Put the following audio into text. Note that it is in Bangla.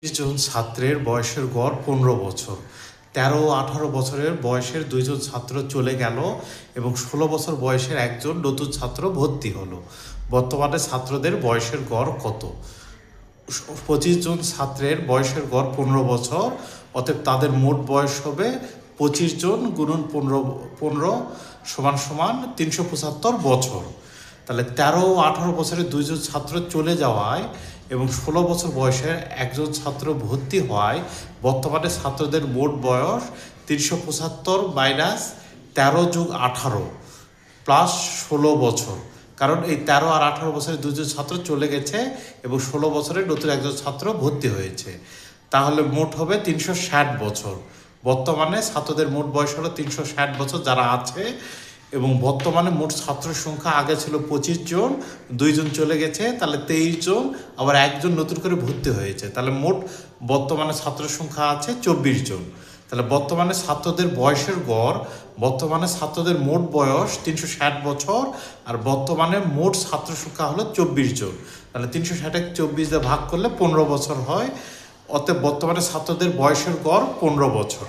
জন ছাত্রের বয়সের গড় 15 বছর। 13-18 বছরের বয়সের 2 জন ছাত্র চলে গেল এবং 16 বছর বয়সের একজন নতুন ছাত্র ভর্তি হলো। বর্তমানে ছাত্রদের বয়সের গড় কত? 25 জন ছাত্রের বয়সের গড় 15 বছর, অতএব তাদের মোট বয়স হবে 25 জন গুণন 15 সমান 375 বছর। তাহলে 13-18 বছরের 2 জন ছাত্র চলে যাওয়ায় এবং 16 বছর বয়সের একজন ছাত্র ভর্তি হওয়ায় বর্তমানে ছাত্রদের মোট বয়স 375 মাইনাস 13+18 প্লাস 16 বছর। কারণ এই 13 আর 18 বছরের 2 জন ছাত্র চলে গেছে এবং 16 বছরের নতুন একজন ছাত্র ভর্তি হয়েছে। তাহলে মোট হবে 360 বছর। বর্তমানে ছাত্রদের মোট বয়স হলো 360 বছর যারা আছে, এবং বর্তমানে মোট ছাত্র সংখ্যা আগে ছিল 25 জন, 2 জন চলে গেছে, তাহলে 23 জন, আবার একজন নতুন করে ভর্তি হয়েছে, তাহলে মোট বর্তমানে ছাত্র সংখ্যা আছে 24 জন। তাহলে বর্তমানে ছাত্রদের বয়সের গড়, বর্তমানে ছাত্রদের মোট বয়স 360 বছর, আর বর্তমানে মোট ছাত্র সংখ্যা হলো 24 জন। তাহলে 360 24 দিয়ে ভাগ করলে 15 বছর হয়, অতএব বর্তমানে ছাত্রদের বয়সের গড় 15 বছর।